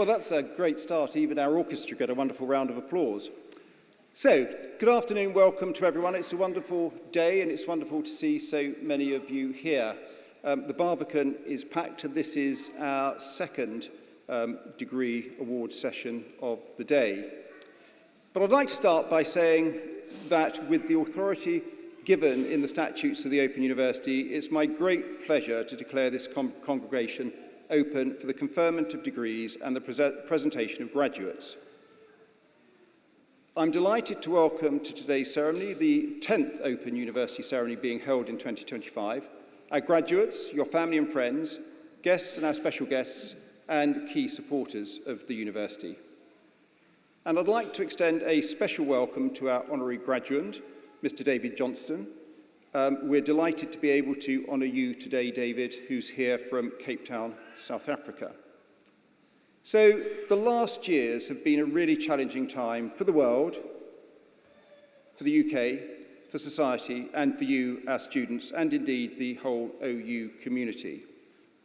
Well, that's a great start. Even our orchestra got a wonderful round of applause. So, good afternoon, welcome to everyone. It's a wonderful day and it's wonderful to see so many of you here. The Barbican is packed and this is our second degree award session of the day. But I'd like to start by saying that with the authority given in the statutes of the Open University, it's my great pleasure to declare this congregation open for the conferment of degrees and the presentation of graduates. I'm delighted to welcome to today's ceremony the 10th Open University ceremony being held in 2025, our graduates, your family and friends, guests and our special guests, and key supporters of the university. And I'd like to extend a special welcome to our honorary graduand, Mr. David Johnston. We're delighted to be able to honour you today, David, who's here from Cape Town, South Africa. So the last years have been a really challenging time for the world, for the UK, for society, and for you, our students, and indeed the whole OU community.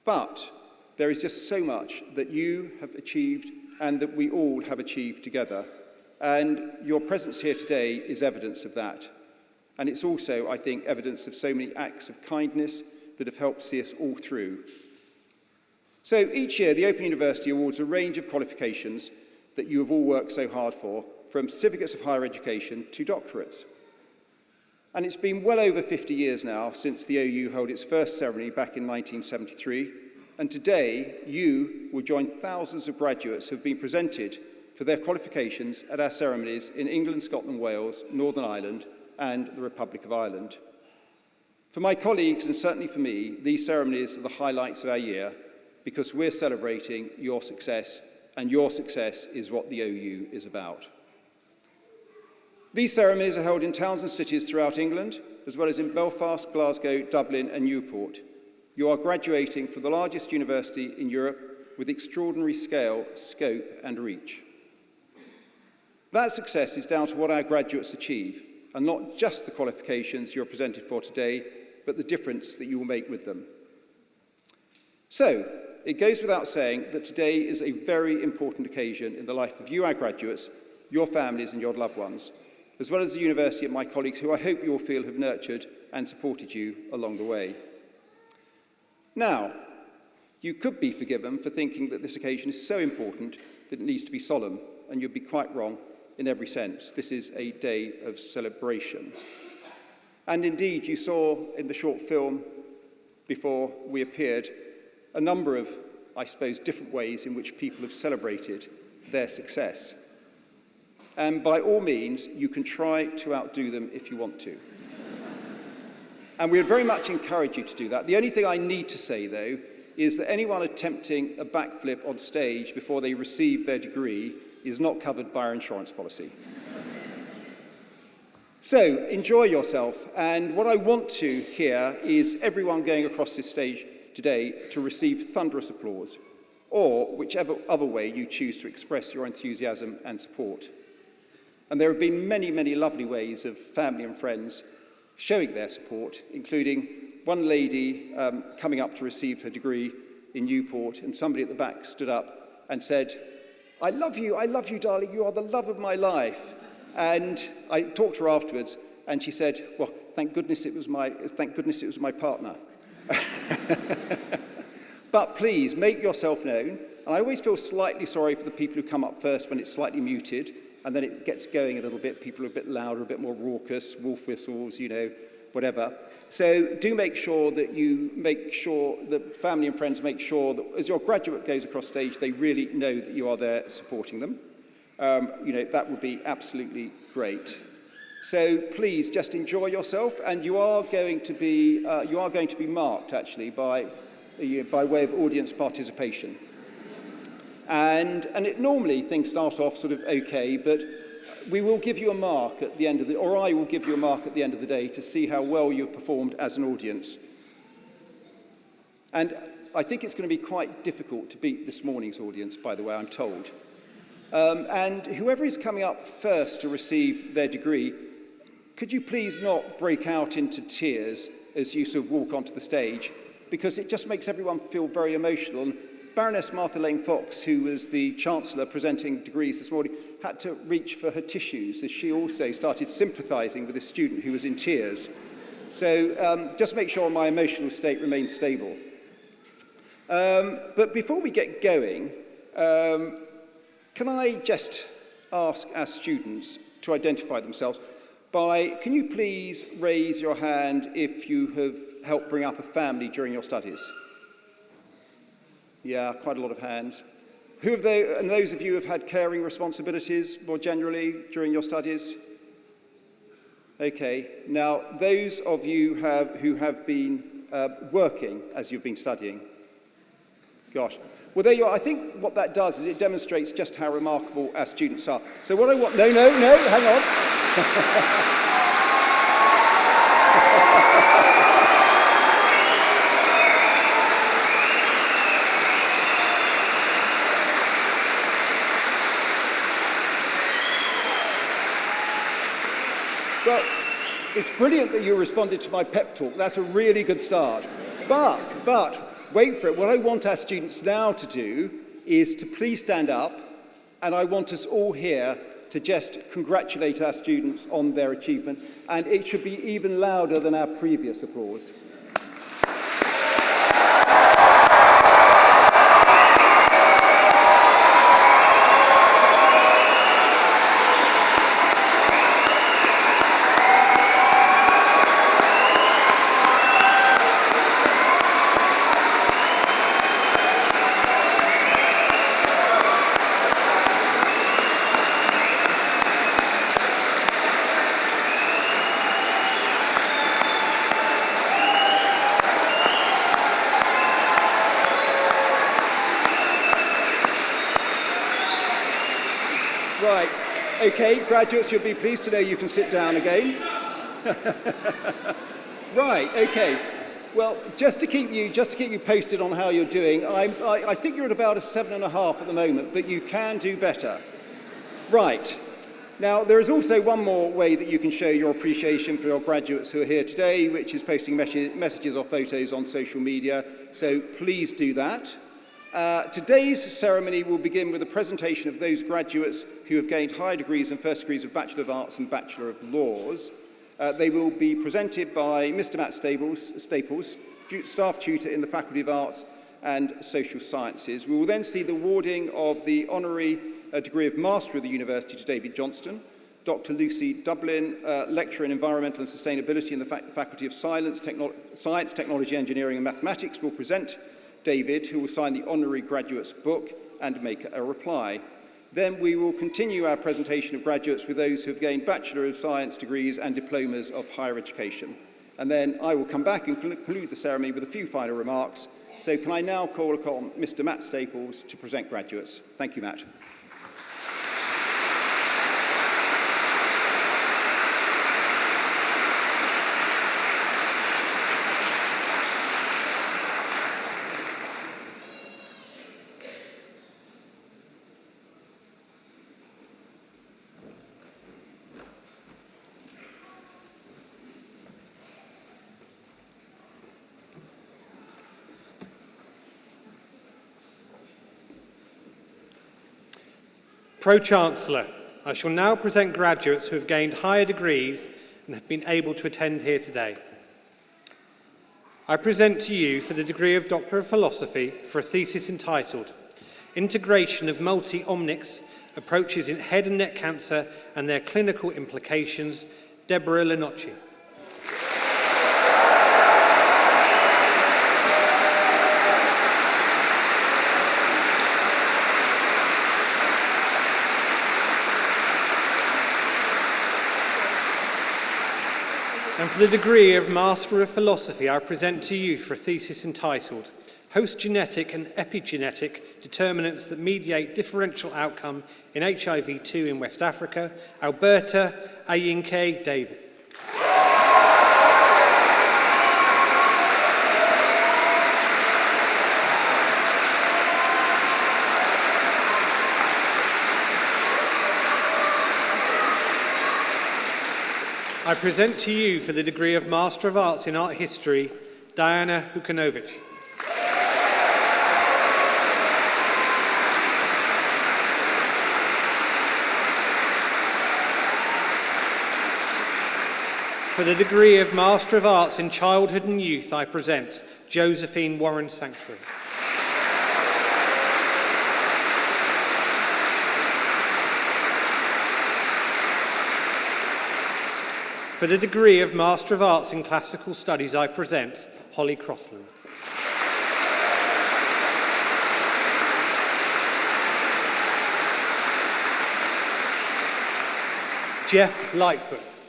But there is just so much that you have achieved and that we all have achieved together. And your presence here today is evidence of that. And it's also, I think, evidence of so many acts of kindness that have helped see us all through. So each year, the Open University awards a range of qualifications that you have all worked so hard for, from certificates of higher education to doctorates. And it's been well over 50 years now since the OU held its first ceremony back in 1973. And today, you will join thousands of graduates who have been presented for their qualifications at our ceremonies in England, Scotland, Wales, Northern Ireland, and the Republic of Ireland. For my colleagues, and certainly for me, these ceremonies are the highlights of our year because we're celebrating your success, and your success is what the OU is about. These ceremonies are held in towns and cities throughout England, as well as in Belfast, Glasgow, Dublin, and Newport. You are graduating from the largest university in Europe with extraordinary scale, scope, and reach. That success is down to what our graduates achieve, and not just the qualifications you're presented for today, but the difference that you will make with them. So, it goes without saying that today is a very important occasion in the life of you, our graduates, your families and your loved ones, as well as the university and my colleagues who I hope you all feel have nurtured and supported you along the way. Now, you could be forgiven for thinking that this occasion is so important that it needs to be solemn, and you'd be quite wrong in every sense. This is a day of celebration. And indeed, you saw in the short film before we appeared a number of, I suppose, different ways in which people have celebrated their success. And by all means, you can try to outdo them if you want to. And we would very much encourage you to do that. The only thing I need to say, though, is that anyone attempting a backflip on stage before they receive their degree is not covered by our insurance policy. So, enjoy yourself. And what I want to hear is everyone going across this stage today to receive thunderous applause, or whichever other way you choose to express your enthusiasm and support. And there have been many, many lovely ways of family and friends showing their support, including one lady coming up to receive her degree in Newport, and somebody at the back stood up and said, I love you, darling, you are the love of my life. And I talked to her afterwards, and she said, well, thank goodness it was my partner. But please, make yourself known. And I always feel slightly sorry for the people who come up first when it's slightly muted, and then it gets going a little bit. People are a bit louder, a bit more raucous, wolf whistles, whatever. So do make sure that family and friends make sure that as your graduate goes across stage, they really know that you are there supporting them. That would be absolutely great. So please just enjoy yourself, and you are going to be marked actually by way of audience participation. And normally things start off sort of okay, but we will give you a mark at the end of I will give you a mark at the end of the day to see how well you've performed as an audience. And I think it's going to be quite difficult to beat this morning's audience, by the way, I'm told. And whoever is coming up first to receive their degree, could you please not break out into tears as you sort of walk onto the stage, because it just makes everyone feel very emotional. Baroness Martha Lane Fox, who was the Chancellor presenting degrees this morning, had to reach for her tissues as she also started sympathising with a student who was in tears. So just make sure my emotional state remains stable. But before we get going, can I just ask our students to identify themselves by, can you please raise your hand if you have helped bring up a family during your studies? Yeah, quite a lot of hands. Who have they, and those of you who have had caring responsibilities more generally during your studies? Okay, now those of you who have been working as you've been studying. Gosh. Well, there you are. I think what that does is it demonstrates just how remarkable our students are. So what I want... No, hang on. Well, it's brilliant that you responded to my pep talk. That's a really good start. But, wait for it. What I want our students now to do is to please stand up, and I want us all here to just congratulate our students on their achievements, and it should be even louder than our previous applause. Right, okay, graduates, you'll be pleased to know you can sit down again. Right, okay. Well, just to keep you posted on how you're doing, I think you're at about a 7.5 at the moment, but you can do better. Right. Now, there is also one more way that you can show your appreciation for your graduates who are here today, which is posting messages or photos on social media, so please do that. Today's ceremony will begin with a presentation of those graduates who have gained higher degrees and first degrees of Bachelor of Arts and Bachelor of Laws. They will be presented by Mr. Matt Staples, staff tutor in the Faculty of Arts and Social Sciences. We will then see the awarding of the honorary degree of Master of the University to David Johnston. Dr. Lucy Dublin, lecturer in Environmental and Sustainability in the Faculty of Science, Technology, Engineering and Mathematics, will present David, who will sign the honorary graduate's book and make a reply. Then we will continue our presentation of graduates with those who have gained Bachelor of Science degrees and diplomas of higher education. And then I will come back and conclude the ceremony with a few final remarks. So can I now call upon Mr. Matt Staples to present graduates? Thank you, Matt. Pro-Chancellor, I shall now present graduates who have gained higher degrees and have been able to attend here today. I present to you for the degree of Doctor of Philosophy for a thesis entitled Integration of Multi-Omics Approaches in Head and Neck Cancer and Their Clinical Implications, Deborah Lenocci. And for the degree of Master of Philosophy, I present to you for a thesis entitled Host Genetic and Epigenetic Determinants that Mediate Differential Outcome in HIV-2 in West Africa, Alberta Ayinke Davis. I present to you for the degree of Master of Arts in Art History, Diana Hukanovic. For the degree of Master of Arts in Childhood and Youth, I present Josephine Warren Sanctuary. For the degree of Master of Arts in Classical Studies, I present Holly Crossland. Jeff Lightfoot.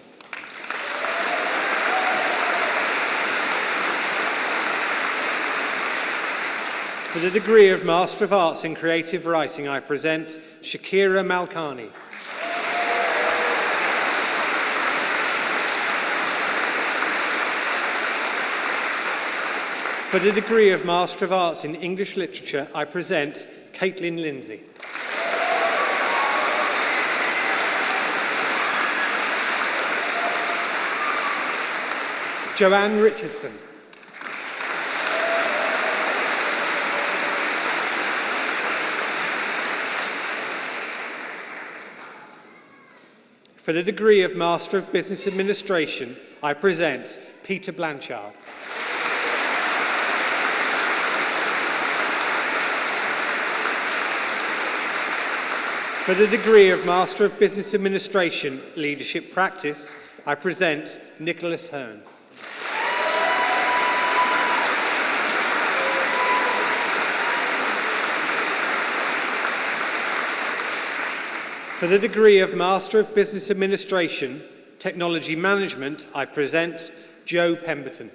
For the degree of Master of Arts in Creative Writing, I present Shakira Malkani. For the degree of Master of Arts in English Literature, I present Caitlin Lindsay. Joanne Richardson. For the degree of Master of Business Administration, I present Peter Blanchard. For the degree of Master of Business Administration, Leadership Practice, I present Nicholas Hearn. For the degree of Master of Business Administration, Technology Management, I present Joe Pemberton.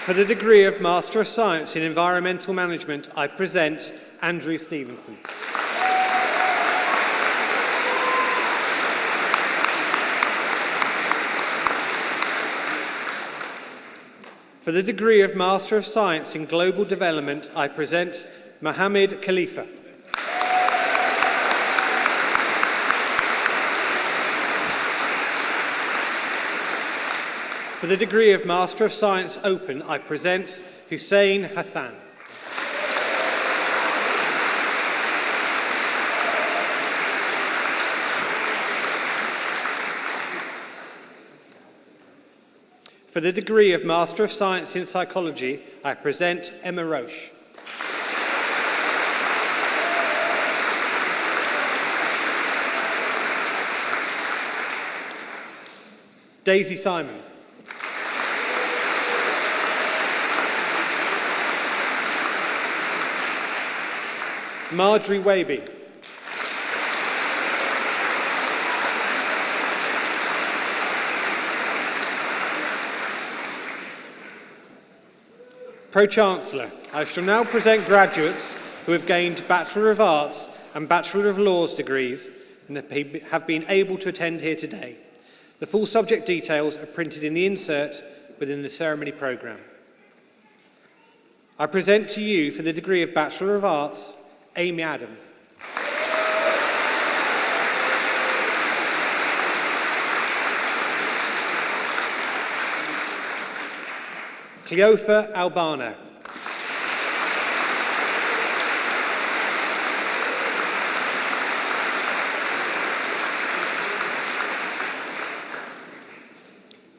For the degree of Master of Science in Environmental Management, I present Andrew Stevenson. For the degree of Master of Science in Global Development, I present Mohammed Khalifa. For the degree of Master of Science Open, I present Hussein Hassan. For the degree of Master of Science in Psychology, I present Emma Roche. Daisy Simons. Marjorie Waby. Pro-Chancellor, I shall now present graduates who have gained Bachelor of Arts and Bachelor of Laws degrees and have been able to attend here today. The full subject details are printed in the insert within the ceremony programme. I present to you for the degree of Bachelor of Arts, Amy Adams. Cleofa Albano.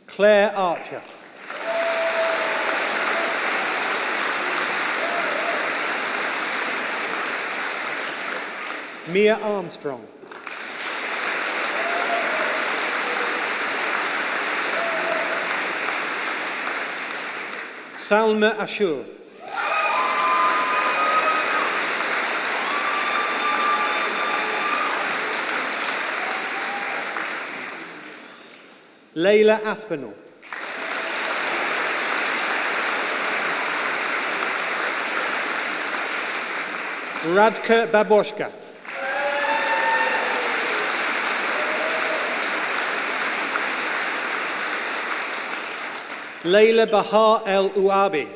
Claire Archer. Mia Armstrong. Salma Ashur. Layla Aspinall. Radka Baboshka. Layla Bahar El Uabi.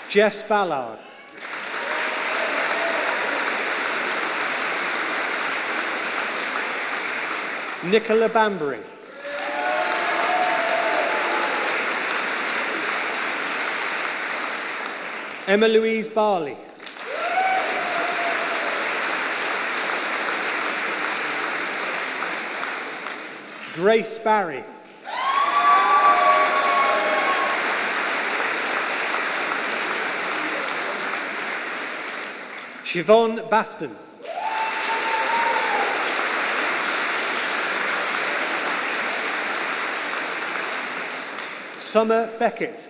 Jess Ballard. Nicola Bambury. Emma Louise Barley. Grace Barry. Siobhan Baston. Summer Beckett.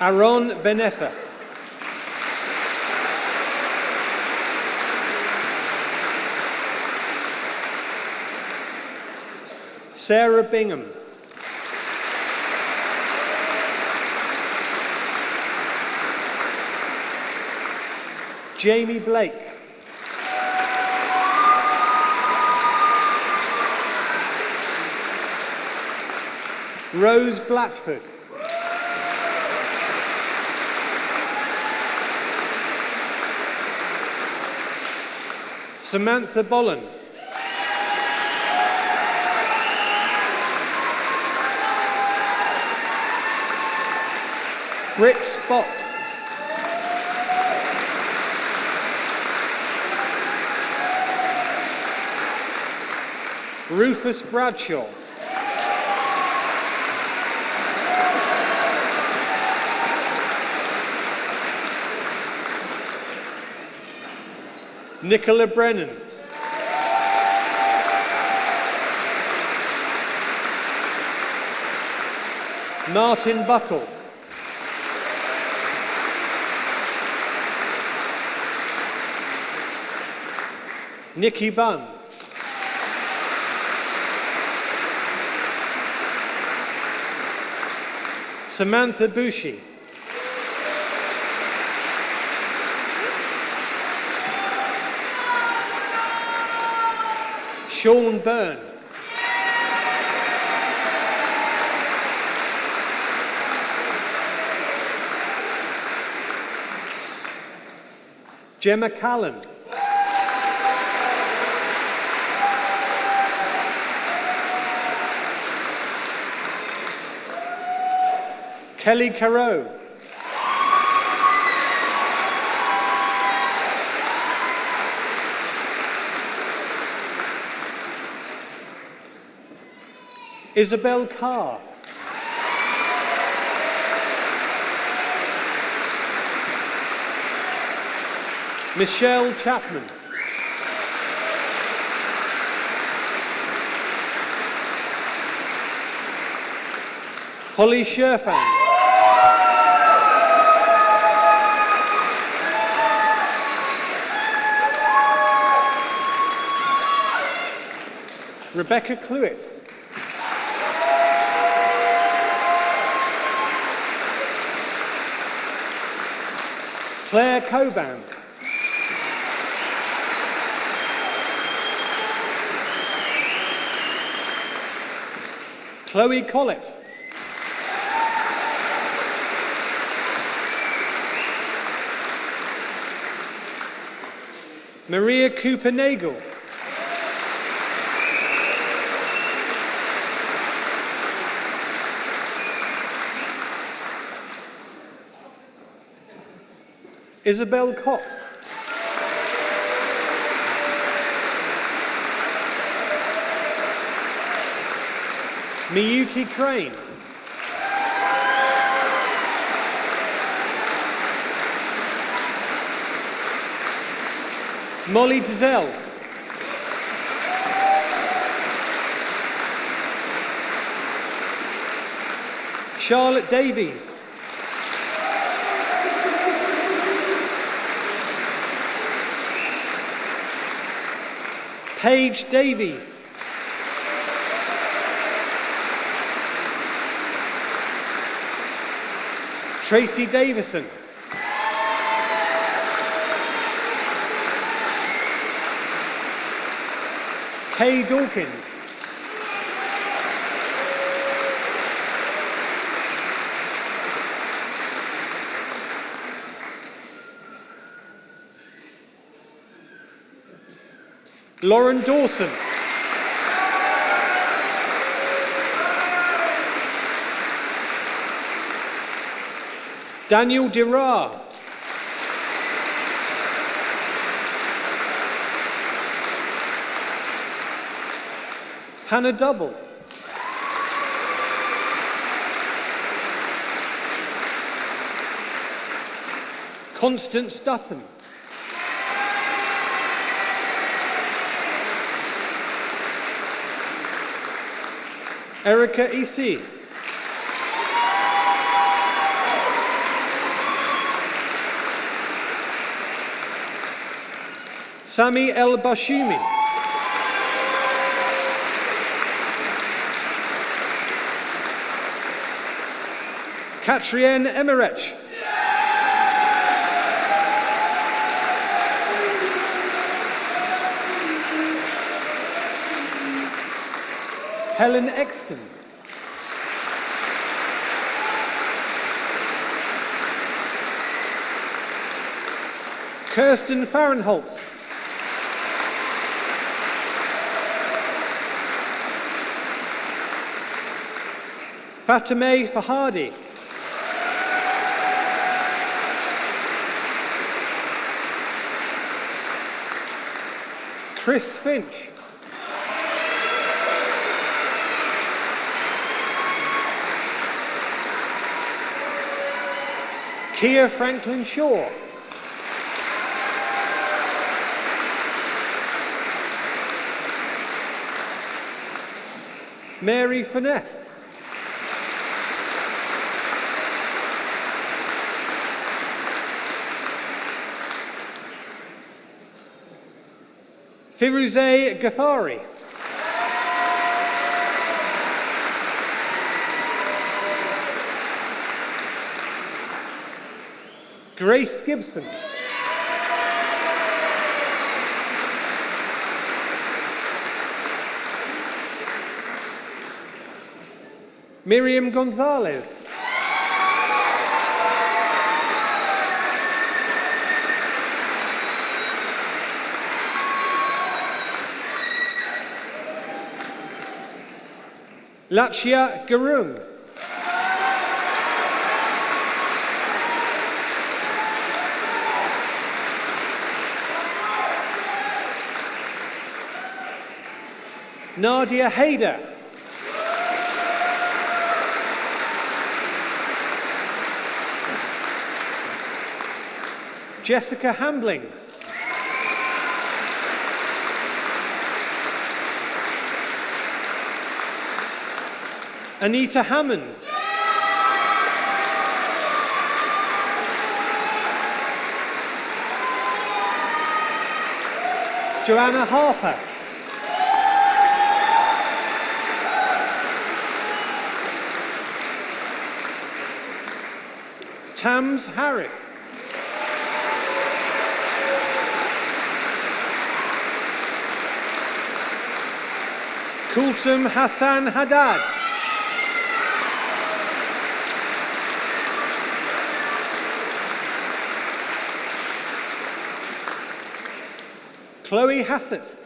Aaron Benefa. Sarah Bingham. Jamie Blake. Rose Blatchford. Samantha Bollen. Britt Box. Rufus Bradshaw. Nicola Brennan. Martin Buckle. Nikki Bunn. Samantha Bushi. Sean Byrne. Gemma Callan. Kelly Carew. Isabel Carr. Michelle Chapman. Holly Sherfang. Rebecca Cluett. Claire Coban. Chloe Collett. Maria Cooper-Nagel. Isabel Cox. Miyuki Crane. Molly Dizelle. Charlotte Davies. Paige Davies. Tracy Davison. Kay Dawkins. Lauren Dawson. Daniel Dirar. Hannah Double. Constance Dutton. Erica Isi. Sami El Bashumi. Katrien Emirech. Helen Exton. Kirsten Fahrenholtz. Fatemeh Fahadi. Chris Finch. Kia Franklin Shaw. Mary Finesse. Firuze Ghaffari. Grace Gibson. Miriam Gonzalez. Lachia Garung. Nadia Haider. Jessica Hambling. Anita Hammond. Joanna Harper. Tams Harris. Kulthum Hassan Haddad. Chloe Hassett.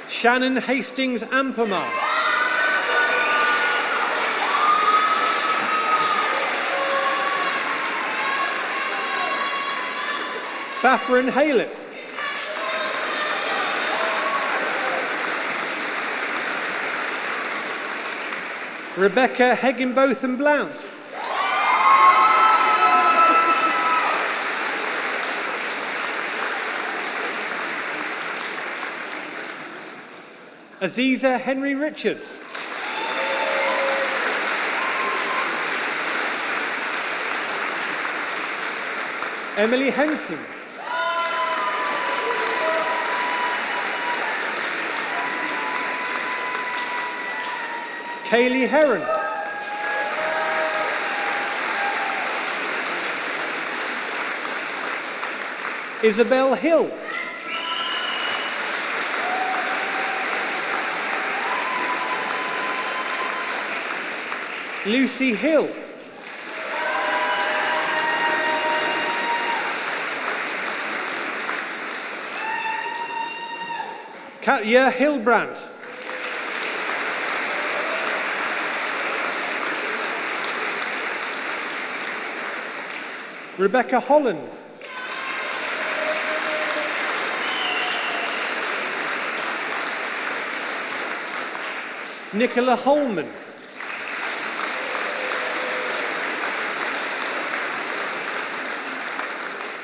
Shannon Hastings Ampomar. Saffron Haylett. Rebecca Higginbotham Blount. Aziza Henry Richards. Emily Henson. Kaylee Heron. Isabel Hill. Lucy Hill. Katja Hilbrandt. Rebecca Holland. Nicola Holman.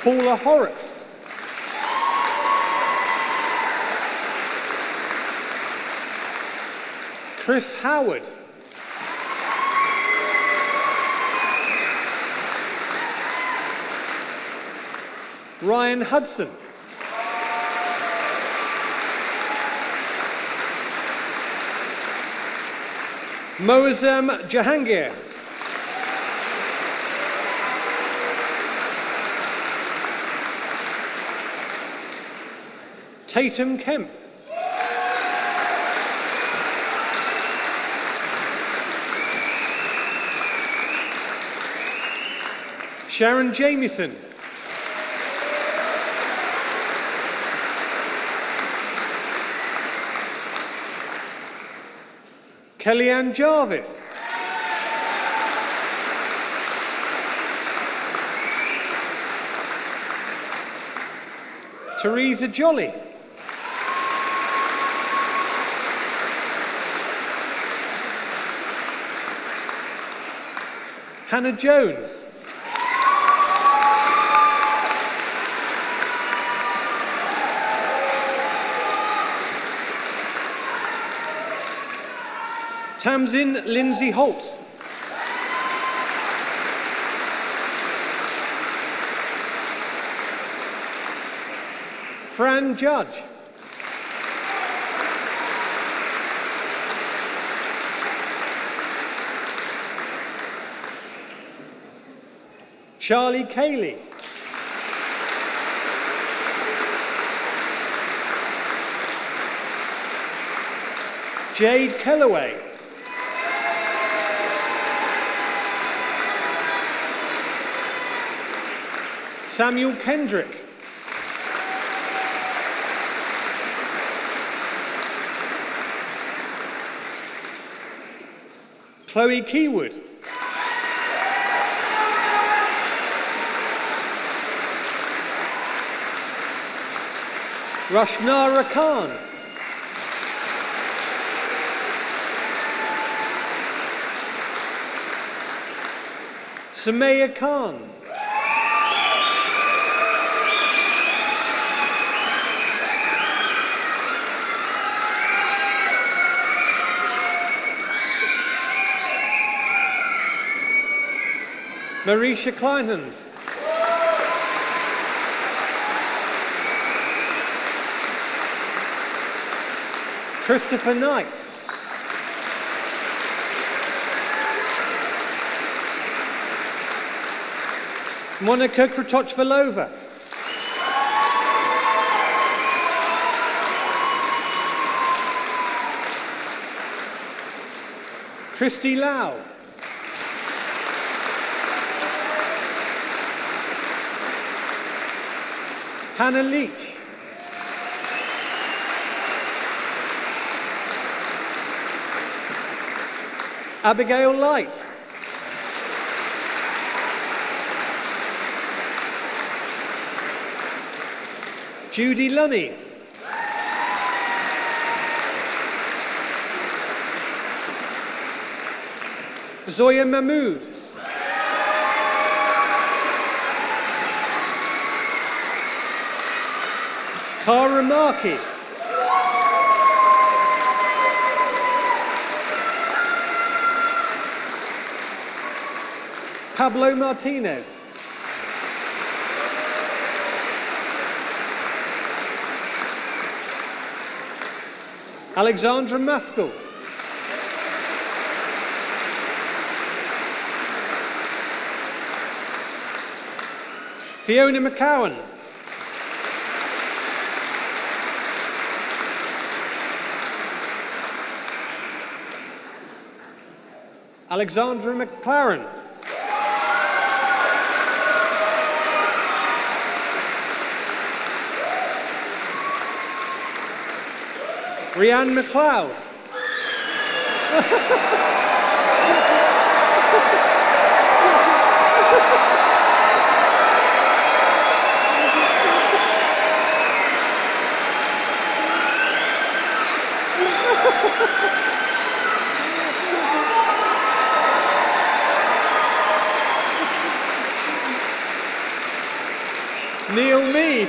Paula Horrocks. Chris Howard. Ryan Hudson. Moazem Jahangir. Tatum Kemp. Sharon Jamieson. Kellyanne Jarvis. Teresa Jolly. Hannah Jones. Tamsin Lindsay Holt. Fran Judge. Charlie Cayley. Jade Kellaway. Samuel Kendrick. Chloe Keywood. Rashnara Khan. Samaya Khan. Marisha Kleinhans. Christopher Knight. Monica Kratochvalova. Christy Lau. Hannah Leach. Abigail Light. Judy Lunny. Zoya Mahmood. Cara Markey. Pablo Martinez. Alexandra Maskell. Fiona McCowan. Alexandra McLaren. Rianne McLeod. Neil Mead.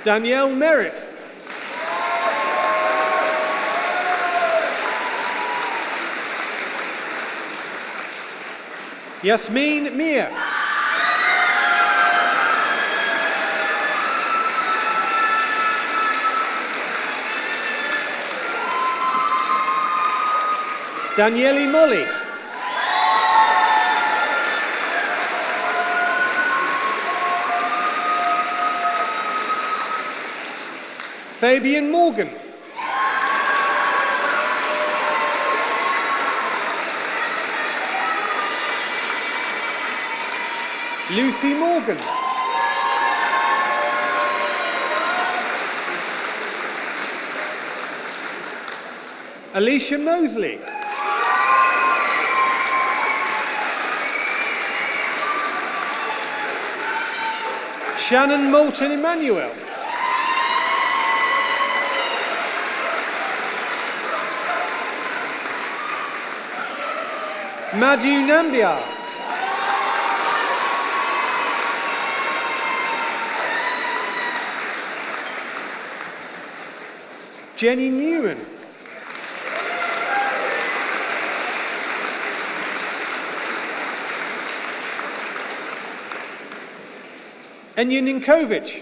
Danielle Merritt. Yasmin Mia. Daniele Molly. Fabian Morgan. Lucy Morgan. Alicia Mosley. Shannon Moulton Emmanuel. Madhu Nambiar. Jenny Newman. Enya Ninkovic.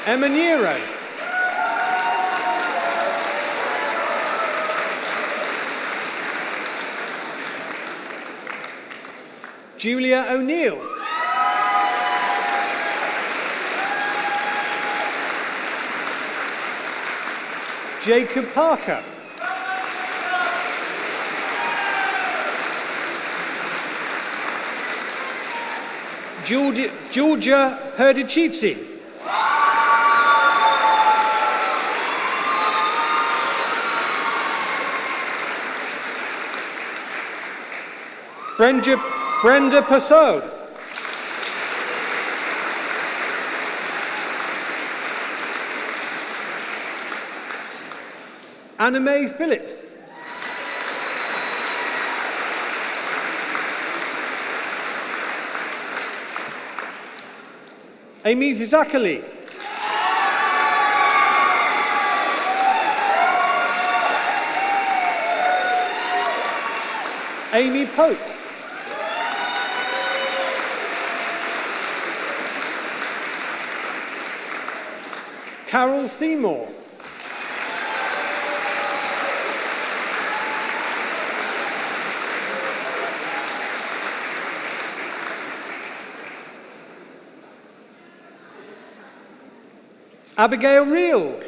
Emma Nero. Julia O'Neill. Jacob Parker. Georgia Perdicici. Brenda Persaud. Anna Mae Phillips. Amy Zakali. Amy Pope. Carol Seymour. Abigail Reel.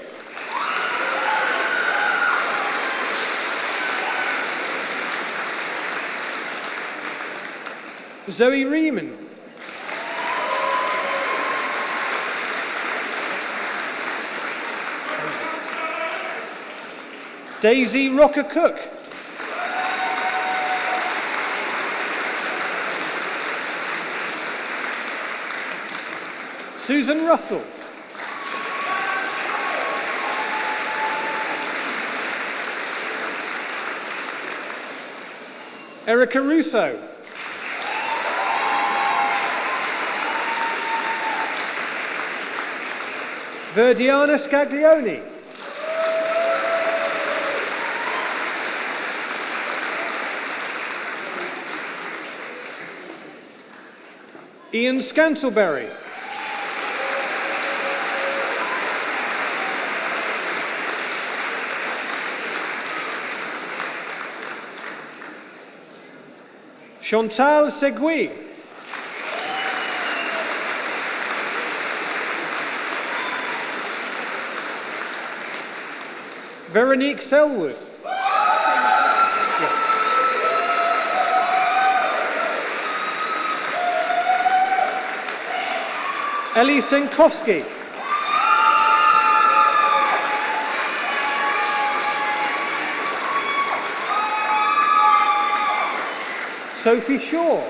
Zoe Riemann. Daisy Rocker Cook. Susan Russell. Erica Russo. Verdiana Scaglione. Ian Scantleberry. Chantal Segui. Veronique Selwood. Ellie Senkowski. Sophie Shaw.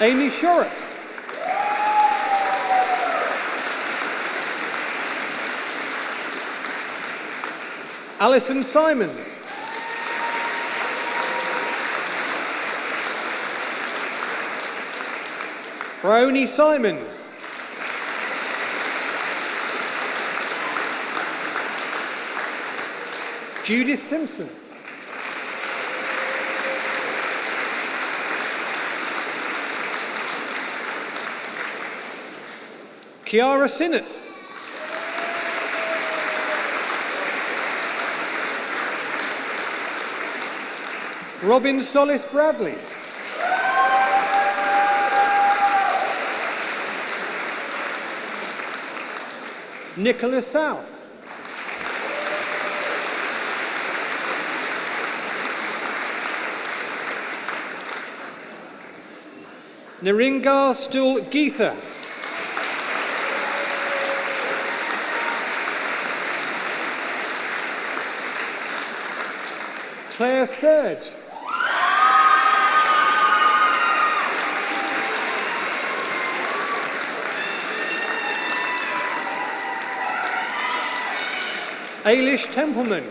Amy Shoretz. Alison Simons. Bryony Simons. Judith Simpson. Kiara Sinnott. Robin Solis Bradley. Nicholas South. Naringar Stul Geetha. Claire Sturge. Ailish Templeman.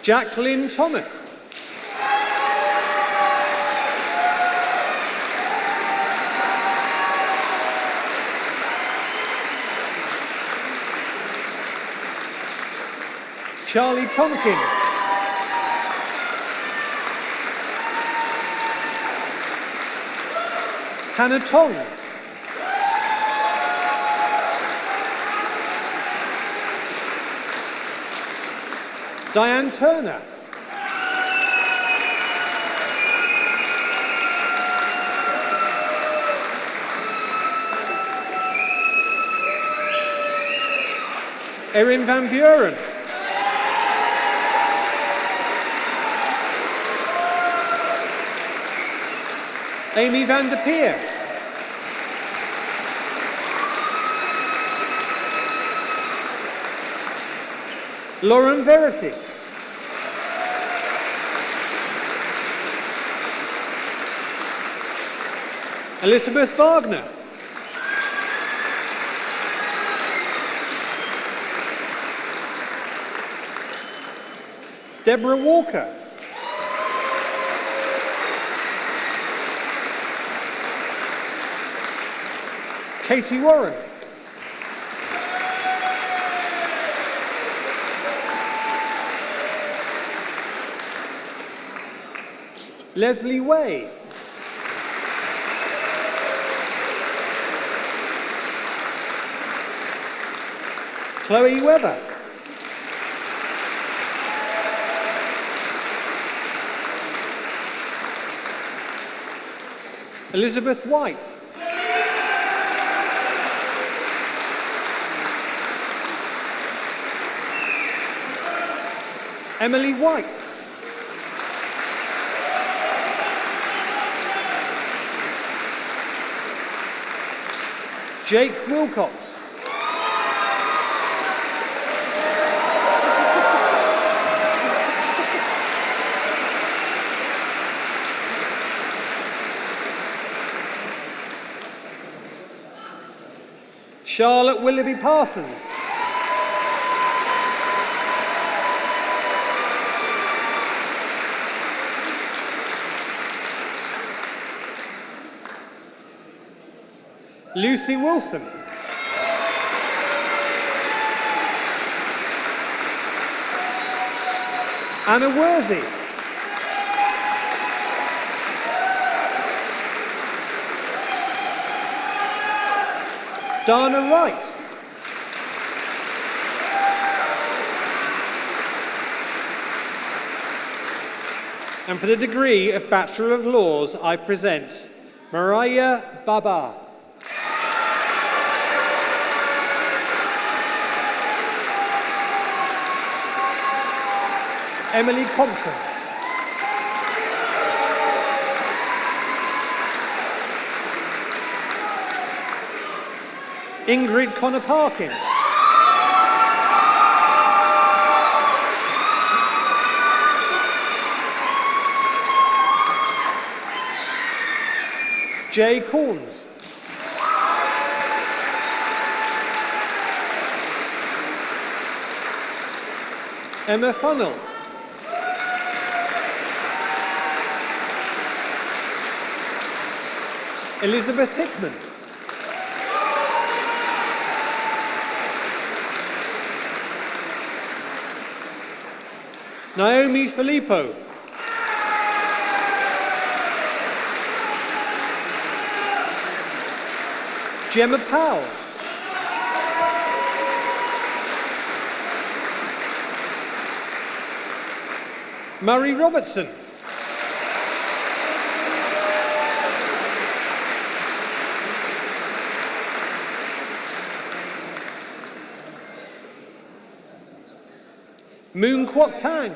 Jacqueline Thomas. Charlie Tompkins. Hannah Tong. Diane Turner. Erin Van Buren. Amy Van der Peer. Lauren Verity. Elizabeth Wagner. Deborah Walker. Katie Warren. Leslie Way. Chloe Webber. Elizabeth White. Emily White. Jake Wilcox. Charlotte Willoughby Parsons. Lucy Wilson. Anna Worsey. Dana Wright. And for the degree of Bachelor of Laws, I present Mariah Baba. Emily Compton. Ingrid Connor-Parkin. Jay Corns. Emma Funnell. Elizabeth Hickman. Naomi Filippo. Gemma Powell. Murray Robertson. Moon Kwok Tang.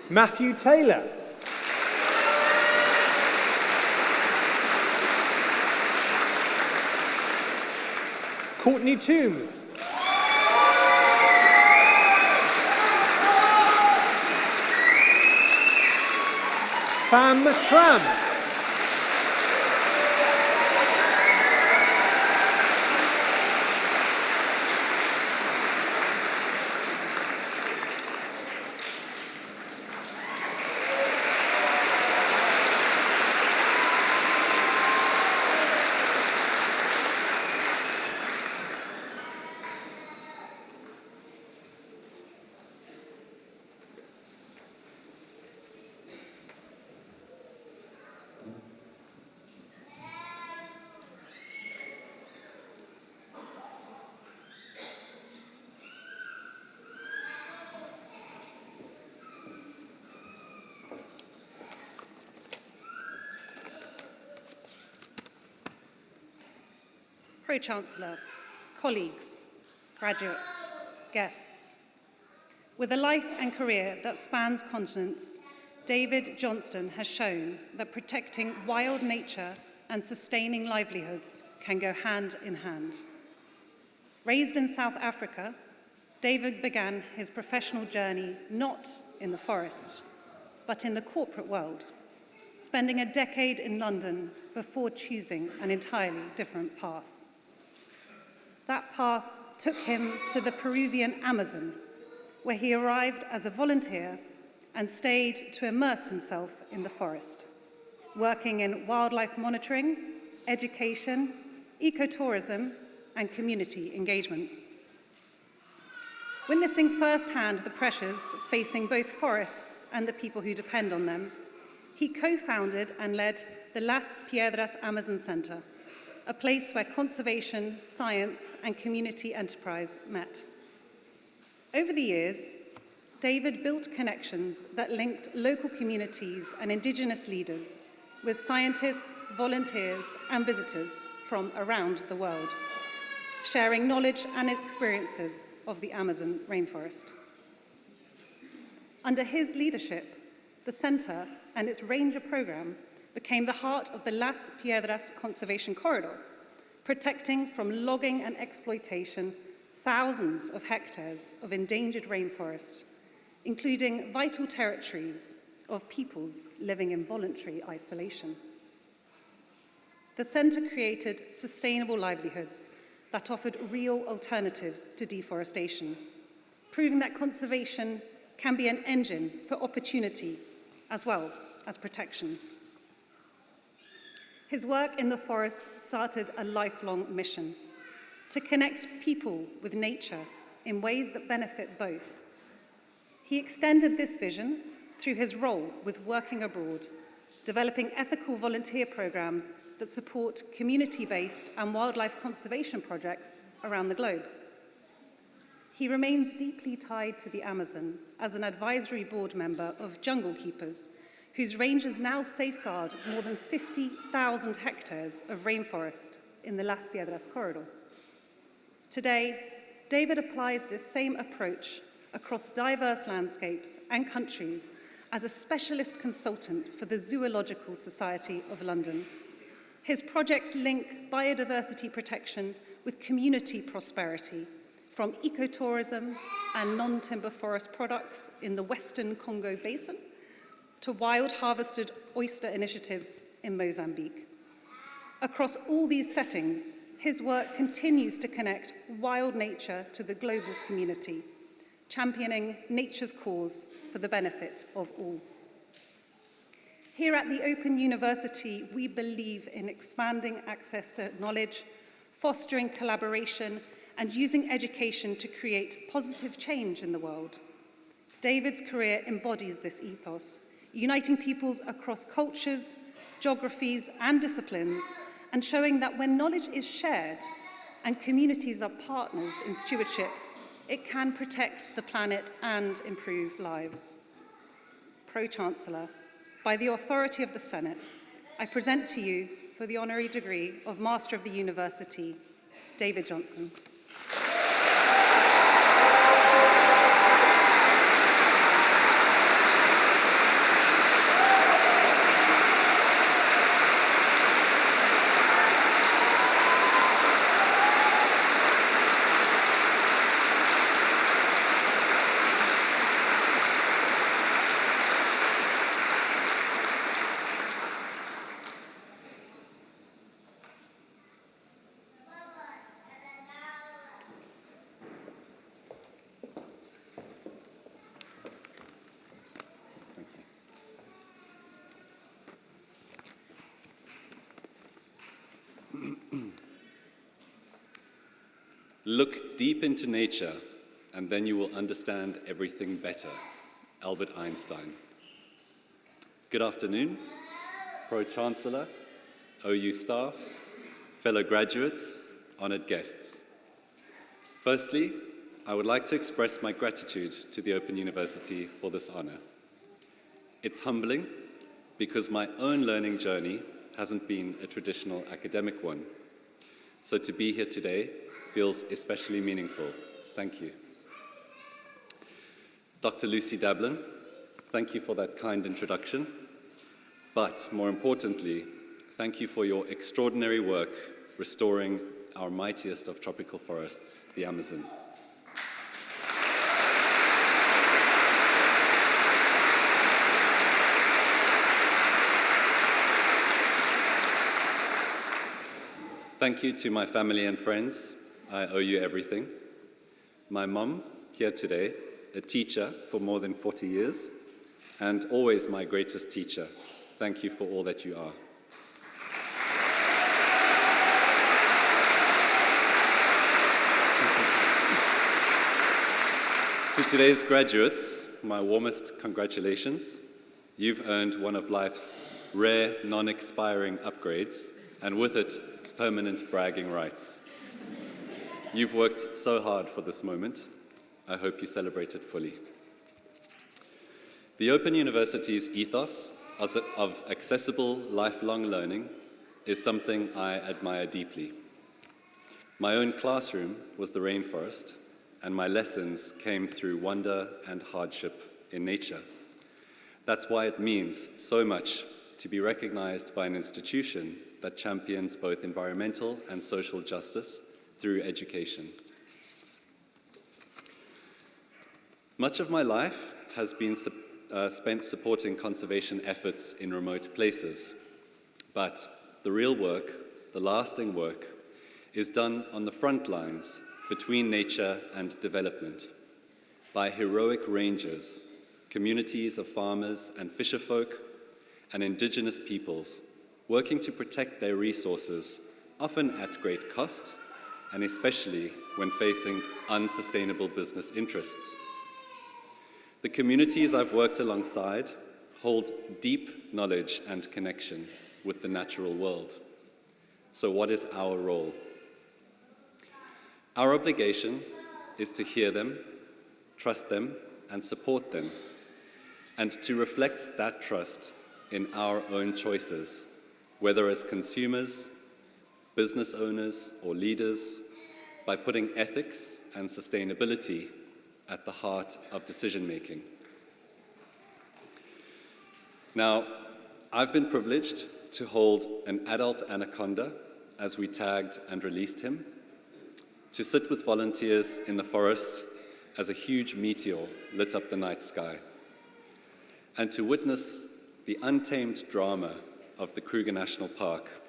Matthew Taylor. Courtney Toombs. Pham Tram. Pro-Chancellor, colleagues, graduates, guests. With a life and career that spans continents, David Johnston has shown that protecting wild nature and sustaining livelihoods can go hand in hand. Raised in South Africa, David began his professional journey not in the forest, but in the corporate world, spending a decade in London before choosing an entirely different path. That path took him to the Peruvian Amazon, where he arrived as a volunteer and stayed to immerse himself in the forest, working in wildlife monitoring, education, ecotourism, and community engagement. Witnessing firsthand the pressures facing both forests and the people who depend on them, he co-founded and led the Las Piedras Amazon Center, a place where conservation, science, and community enterprise met. Over the years, David built connections that linked local communities and indigenous leaders with scientists, volunteers, and visitors from around the world, sharing knowledge and experiences of the Amazon rainforest. Under his leadership, the Center and its Ranger program became the heart of the Las Piedras Conservation Corridor, protecting from logging and exploitation thousands of hectares of endangered rainforest, including vital territories of peoples living in voluntary isolation. The Center created sustainable livelihoods that offered real alternatives to deforestation, proving that conservation can be an engine for opportunity as well as protection. His work in the forest started a lifelong mission to connect people with nature in ways that benefit both. He extended this vision through his role with Working Abroad, developing ethical volunteer programs that support community-based and wildlife conservation projects around the globe. He remains deeply tied to the Amazon as an advisory board member of Jungle Keepers, whose rangers now safeguard more than 50,000 hectares of rainforest in the Las Piedras corridor. Today, David applies this same approach across diverse landscapes and countries as a specialist consultant for the Zoological Society of London. His projects link biodiversity protection with community prosperity, from ecotourism and non-timber forest products in the Western Congo Basin to wild harvested oyster initiatives in Mozambique. Across all these settings, his work continues to connect wild nature to the global community, championing nature's cause for the benefit of all. Here at the Open University, we believe in expanding access to knowledge, fostering collaboration, and using education to create positive change in the world. David's career embodies this ethos, uniting peoples across cultures, geographies, and disciplines, and showing that when knowledge is shared and communities are partners in stewardship, it can protect the planet and improve lives. Pro-Chancellor, by the authority of the Senate, I present to you for the honorary degree of Master of the University, David Johnston. Look deep into nature, and then you will understand everything better. Albert Einstein. Good afternoon, Pro-Chancellor, OU staff, fellow graduates, honored guests. Firstly, I would like to express my gratitude to the Open University for this honor. It's humbling because my own learning journey hasn't been a traditional academic one. So to be here today feels especially meaningful. Thank you. Dr. Lucy Dablin, thank you for that kind introduction. But more importantly, thank you for your extraordinary work restoring our mightiest of tropical forests, the Amazon. Thank you to my family and friends. I owe you everything. My mum, here today, a teacher for more than 40 years, and always my greatest teacher. Thank you for all that you are. To today's graduates, my warmest congratulations. You've earned one of life's rare, non-expiring upgrades, and with it, permanent bragging rights. You've worked so hard for this moment. I hope you celebrate it fully. The Open University's ethos of accessible lifelong learning is something I admire deeply. My own classroom was the rainforest, and my lessons came through wonder and hardship in nature. That's why it means so much to be recognized by an institution that champions both environmental and social justice through education. Much of my life has been spent supporting conservation efforts in remote places, but the real work, the lasting work, is done on the front lines between nature and development by heroic rangers, communities of farmers and fisherfolk, and indigenous peoples working to protect their resources, often at great cost, and especially when facing unsustainable business interests. The communities I've worked alongside hold deep knowledge and connection with the natural world. So what is our role? Our obligation is to hear them, trust them, and support them, and to reflect that trust in our own choices, whether as consumers, business owners, or leaders, by putting ethics and sustainability at the heart of decision-making. Now, I've been privileged to hold an adult anaconda as we tagged and released him, to sit with volunteers in the forest as a huge meteor lit up the night sky, and to witness the untamed drama of the Kruger National Park,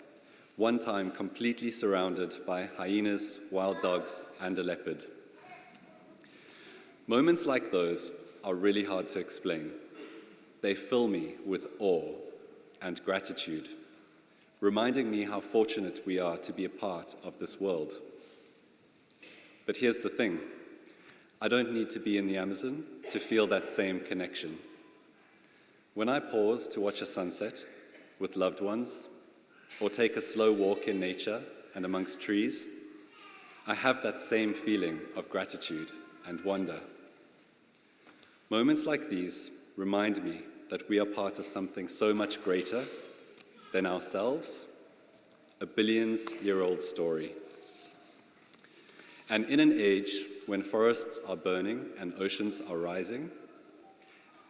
one time completely surrounded by hyenas, wild dogs, and a leopard. Moments like those are really hard to explain. They fill me with awe and gratitude, reminding me how fortunate we are to be a part of this world. But here's the thing. I don't need to be in the Amazon to feel that same connection. When I pause to watch a sunset with loved ones, or take a slow walk in nature and amongst trees, I have that same feeling of gratitude and wonder. Moments like these remind me that we are part of something so much greater than ourselves, a billions-year-old story. And in an age when forests are burning and oceans are rising,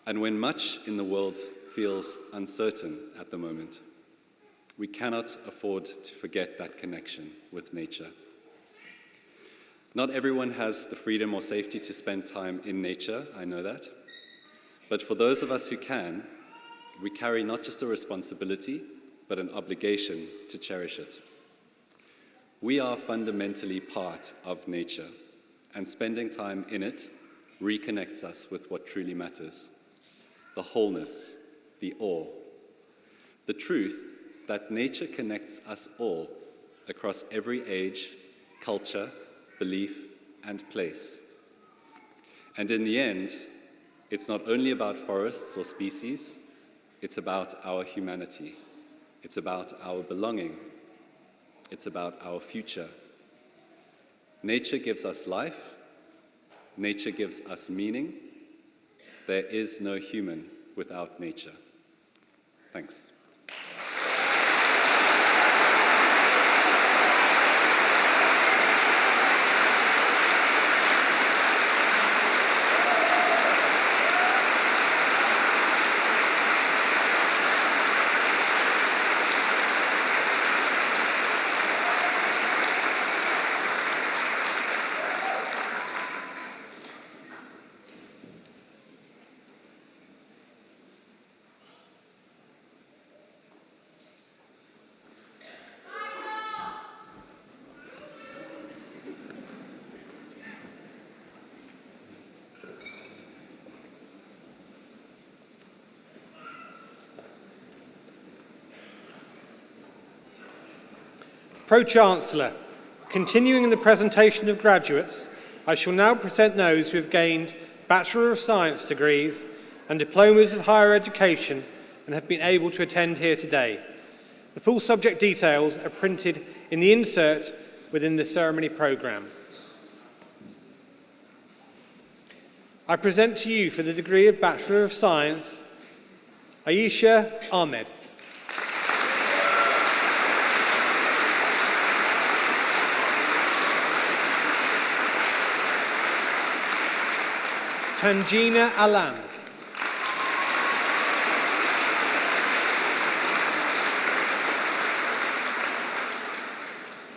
and when much in the world feels uncertain at the moment, we cannot afford to forget that connection with nature. Not everyone has the freedom or safety to spend time in nature, I know that. But for those of us who can, we carry not just a responsibility, but an obligation to cherish it. We are fundamentally part of nature, and spending time in it reconnects us with what truly matters: the wholeness, the awe, the truth that nature connects us all across every age, culture, belief, and place. And in the end, it's not only about forests or species, it's about our humanity. It's about our belonging. It's about our future. Nature gives us life. Nature gives us meaning. There is no human without nature. Thanks. Pro-Chancellor, continuing the presentation of graduates, I shall now present those who have gained Bachelor of Science degrees and diplomas of higher education and have been able to attend here today. The full subject details are printed in the insert within the ceremony programme. I present to you for the degree of Bachelor of Science, Aisha Ahmed. Tanjina Alam.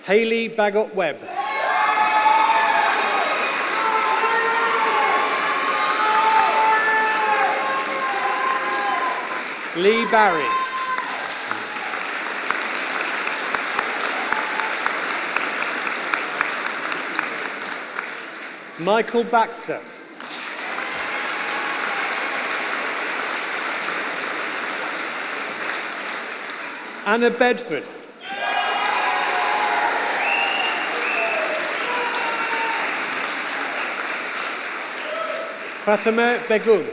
Hayley Bagot-Webb. Lee Barry. Michael Baxter. Anna Bedford. Fatima Begum.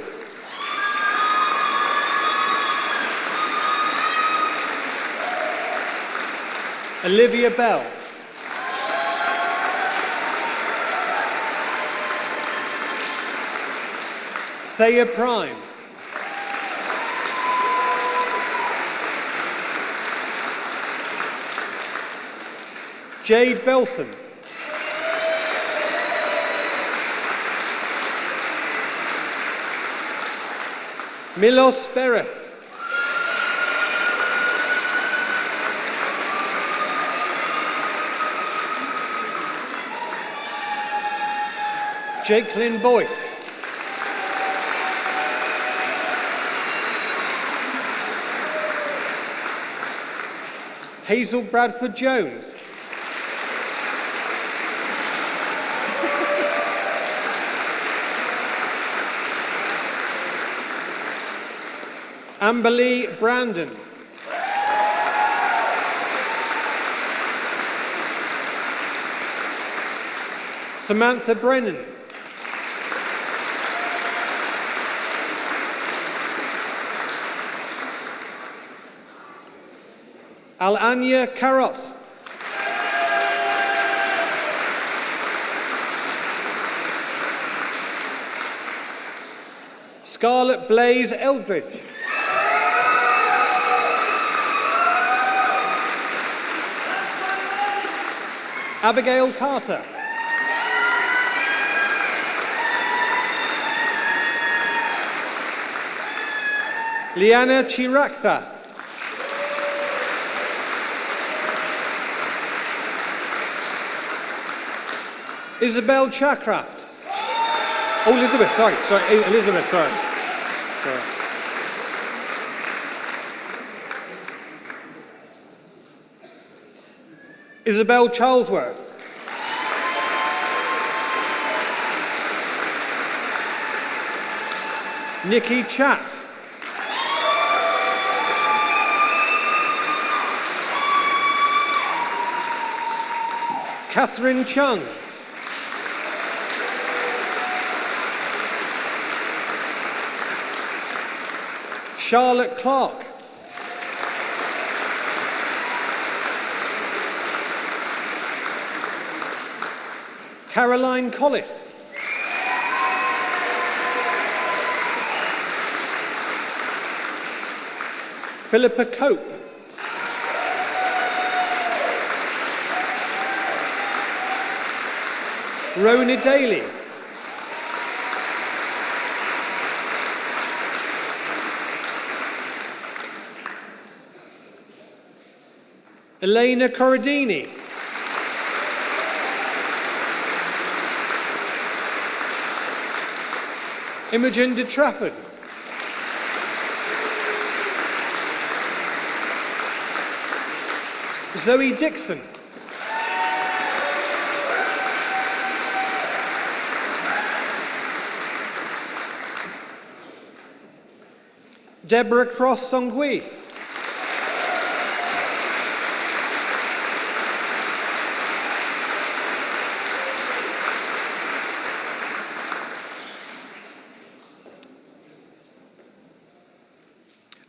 Olivia Bell. Thea Prime. Jade Belson. Milos Beres. Jacqueline Boyce. Hazel Bradford Jones. Amberly Brandon. Samantha Brennan. Alanya Carrot. Scarlett Blaze Eldridge. Abigail Carter. Liana Chiraktha. Isabel Chakraft. Oh, Elizabeth, sorry. Isabel Charlesworth. Nikki Chatt. Catherine Chung. Charlotte Clark. Caroline Collis. Philippa Cope. Rona Daly. Elena Corradini. Imogen de Trafford. Zoe Dixon. Deborah Cross Songhui.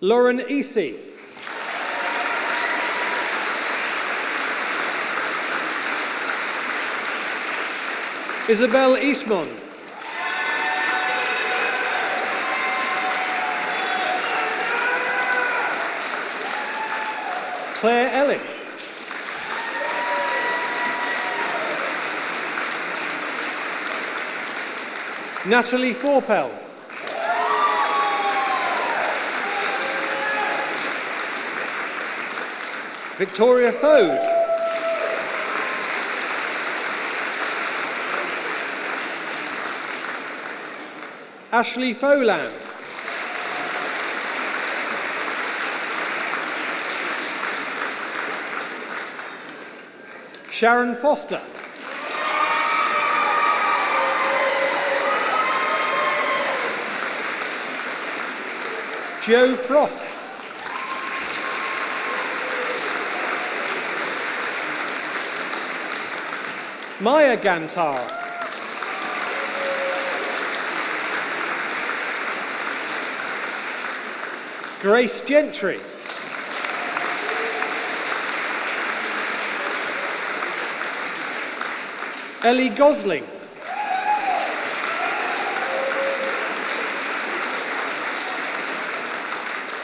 Lauren Easy. Isabel Eastmond. Claire Ellis. Natalie Forpel. Victoria Fode. Ashley Folan. Sharon Foster. Joe Frost. Maya Gantar. Grace Gentry. Ellie Gosling.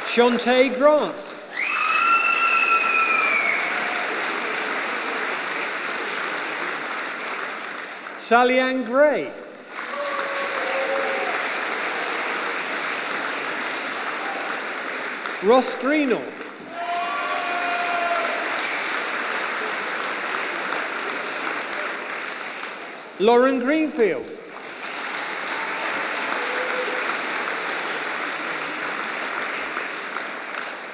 Shantae Grant. Sally-Ann Gray. Ross Greenall. Lauren Greenfield.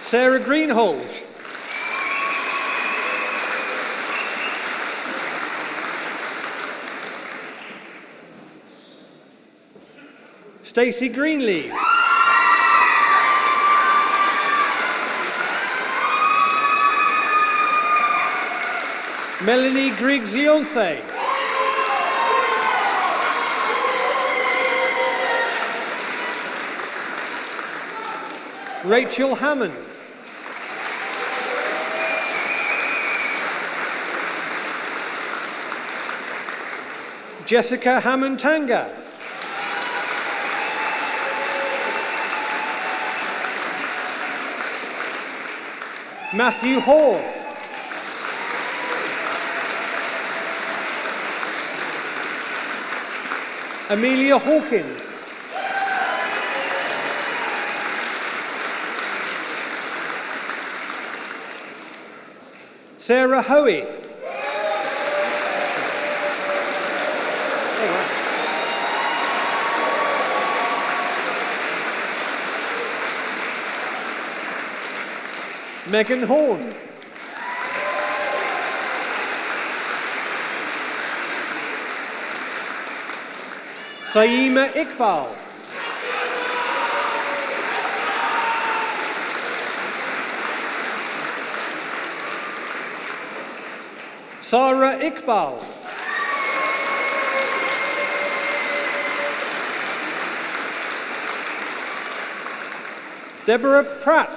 Sarah Greenhalgh. Stacey Greenleaf. Melanie Griggs-Leonce. Rachel Hammond. Jessica Hammond-Tanga. Matthew Hawes. Amelia Hawkins. Sarah Hoey. Megan Horn. Saima Iqbal. Sarah Iqbal. Deborah Pratt.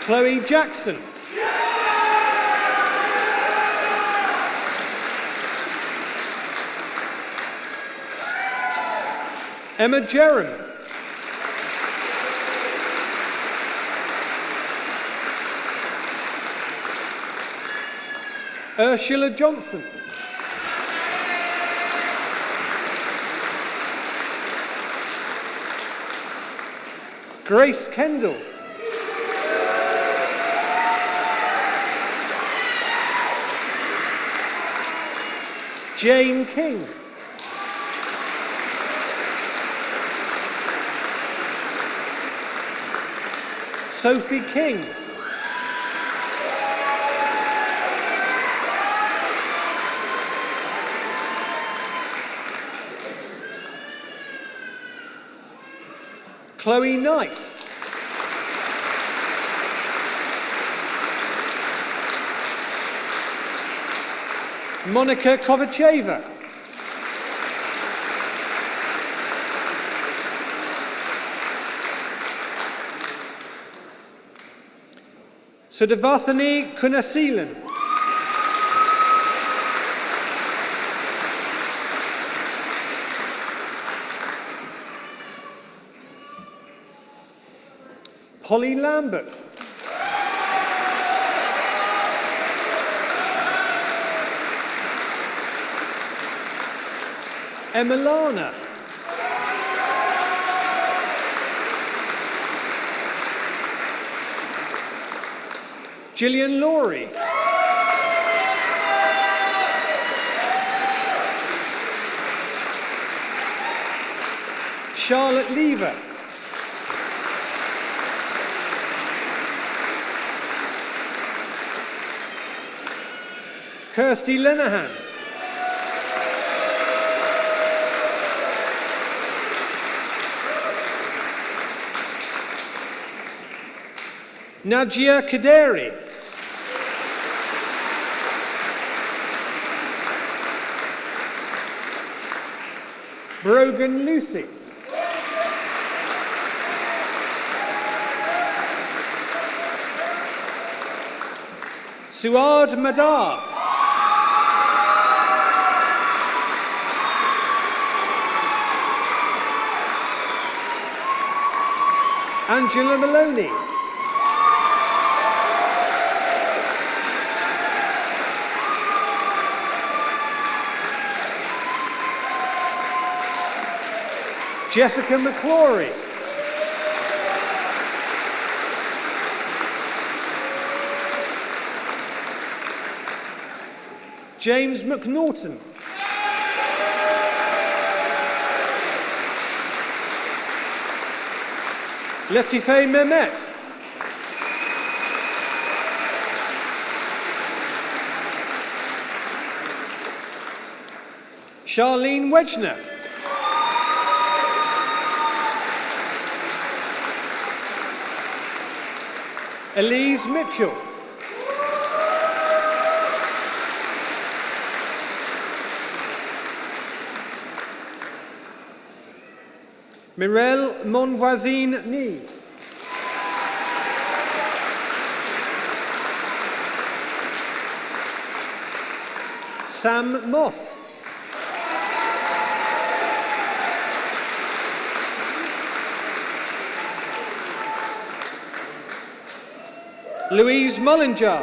Chloe Jackson. Emma Jerram. Ursula Johnson. Grace Kendall. Jane King. Sophie King. Chloe Knight. Monica Kovacheva. Sudavathani Kunasilan. Polly Lambert. Emilana. Gillian Laurie. Charlotte Lever. Kirsty Lenehan. Najia Kaderi. Brogan Lucy. Suad Madar. Angela Maloney. Jessica McClory. James McNaughton. Latife Mehmet. Charlene Wedgner. Elise Mitchell. Mirelle Monvoisine Nive. Sam Moss. Louise Mullinger.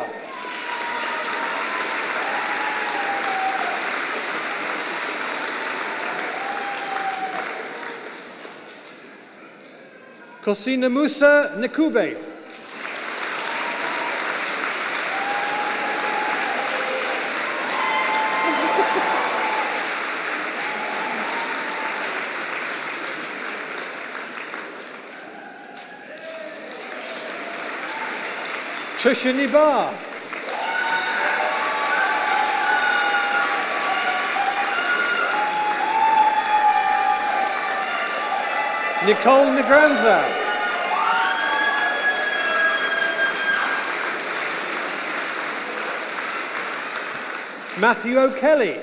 Kosina Musa Nekube. Trisha Nibar. Nicole Negranza. Matthew O'Kelly.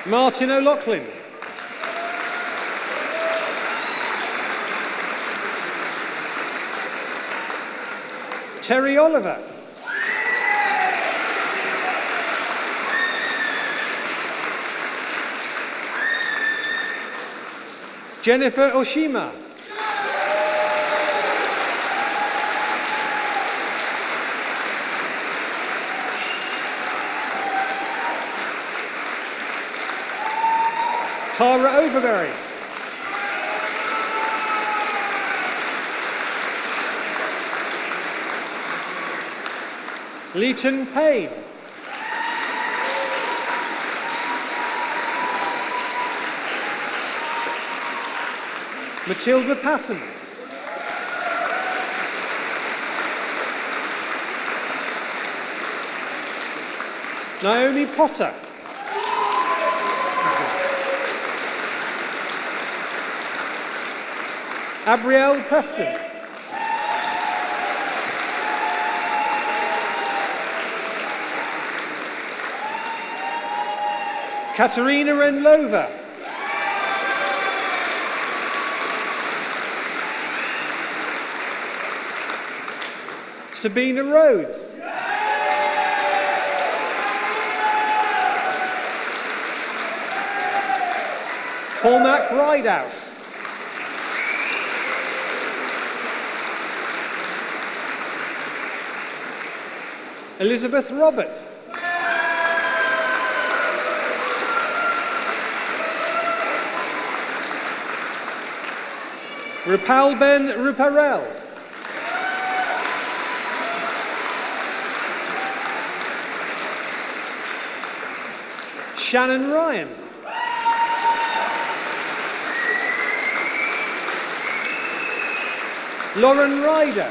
Martin O'Loughlin. Terry Oliver. Jennifer Oshima. Cara Overberry. Leighton Payne. Matilda Passon. Naomi Potter. Abrielle Preston. Katerina Renlova. Sabina Rhodes. Cormac Rideout. Elizabeth Roberts. Rupal Ben Ruparel. Shannon Ryan. Lauren Ryder.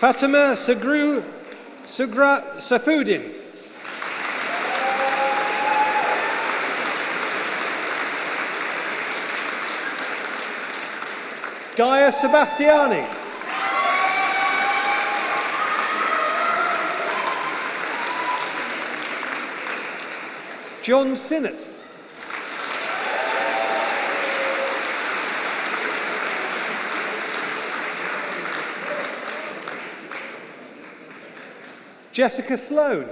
Fatima Sugra Safudin. Gaia Sebastiani. John Sinnott. Jessica Sloan.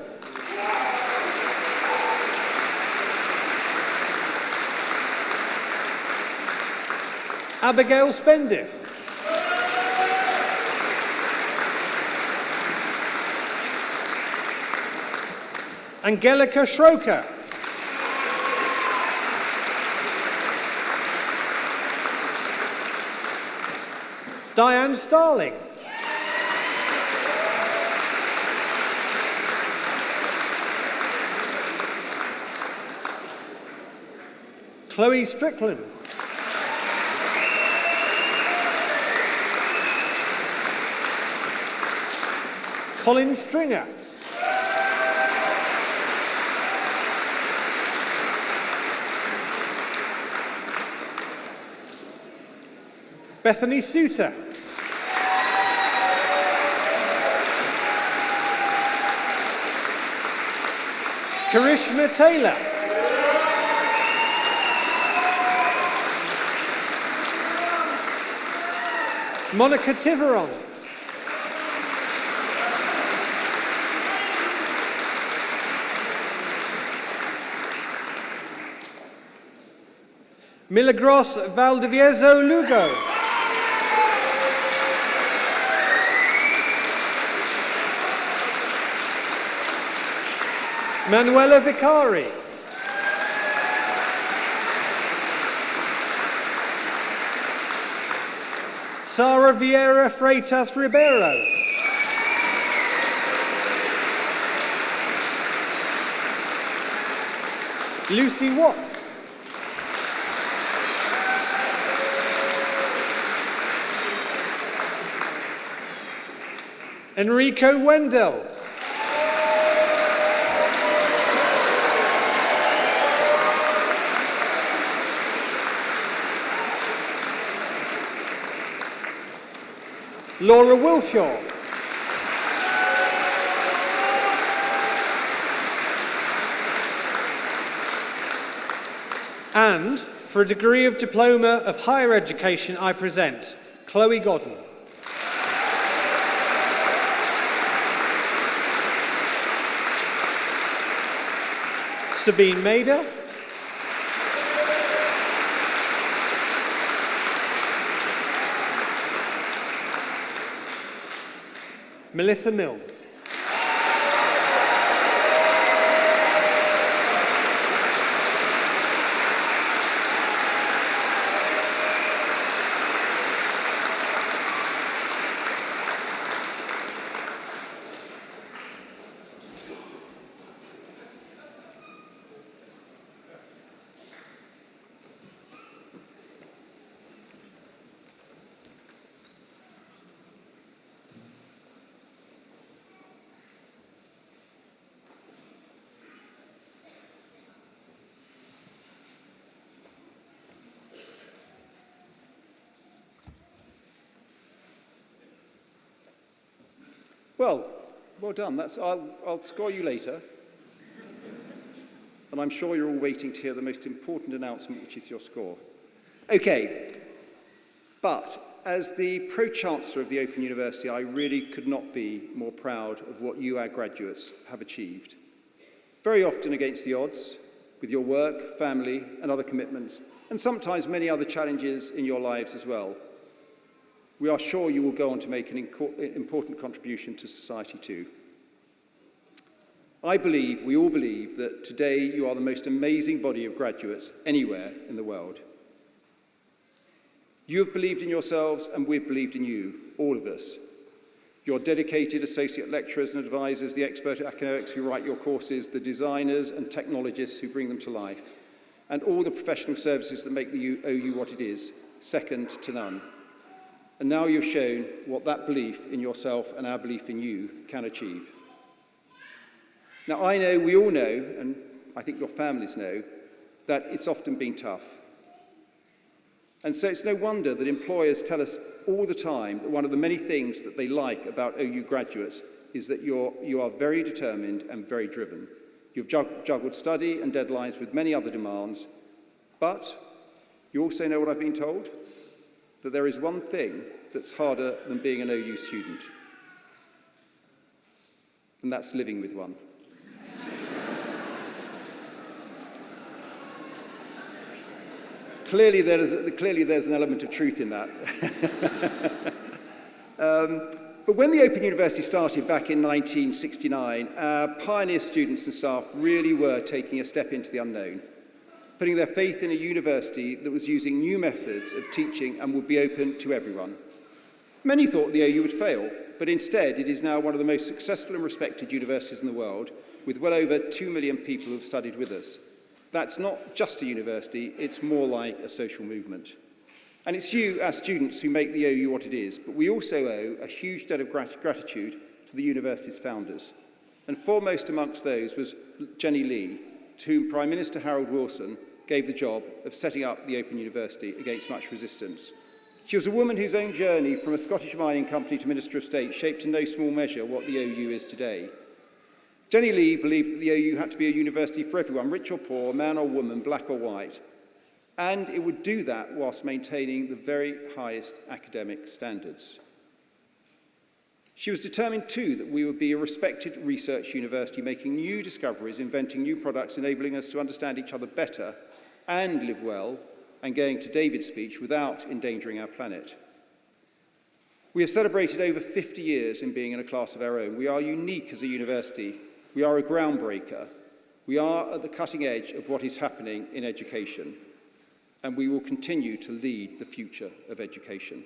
Abigail Spendith. Angelica Schroker. Diane Starling. Chloe Strickland. Colin Stringer. Bethany Suter. Karishma Taylor. Monica Tiveron. Milagros Valdivieso Lugo. Manuela Vicari. Sara Vieira Freitas Ribeiro. Lucy Watts. Enrico Wendell. Laura Wilshaw. And for a degree of Diploma of Higher Education, I present Chloe Godden. Sabine Mader. Melissa Mills. Well done. I'll score you later. And I'm sure you're all waiting to hear the most important announcement, which is your score. Okay, but as the Pro-Chancellor of the Open University, I really could not be more proud of what you, our graduates, have achieved. Very often against the odds, with your work, family, and other commitments, and sometimes many other challenges in your lives as well. We are sure you will go on to make an important contribution to society too. We all believe that today you are the most amazing body of graduates anywhere in the world. You have believed in yourselves and we've believed in you, all of us. Your dedicated associate lecturers and advisors, the expert academics who write your courses, the designers and technologists who bring them to life, and all the professional services that make OU what it is, second to none. And now you've shown what that belief in yourself and our belief in you can achieve. Now, I know, we all know, and I think your families know, that it's often been tough. And so it's no wonder that employers tell us all the time that one of the many things that they like about OU graduates is that you are very determined and very driven. You've juggled study and deadlines with many other demands, but you also know what I've been told? That there is one thing that's harder than being an OU student, and that's living with one. Clearly there's an element of truth in that. But when the Open University started back in 1969, our pioneer students and staff really were taking a step into the unknown, putting their faith in a university that was using new methods of teaching and would be open to everyone. Many thought the OU would fail, but instead it is now one of the most successful and respected universities in the world, with well over 2 million people who have studied with us. That's not just a university, it's more like a social movement. And it's you, as students, who make the OU what it is, but we also owe a huge debt of gratitude to the university's founders. And foremost amongst those was Jenny Lee, to whom Prime Minister Harold Wilson gave the job of setting up the Open University against much resistance. She was a woman whose own journey from a Scottish mining company to Minister of State shaped in no small measure what the OU is today. Jenny Lee believed that the OU had to be a university for everyone, rich or poor, man or woman, black or white, and it would do that whilst maintaining the very highest academic standards. She was determined too that we would be a respected research university, making new discoveries, inventing new products, enabling us to understand each other better and live well, and going to David's speech, without endangering our planet. We have celebrated over 50 years in being in a class of our own. We are unique as a university. We are a groundbreaker. We are at the cutting edge of what is happening in education, and we will continue to lead the future of education.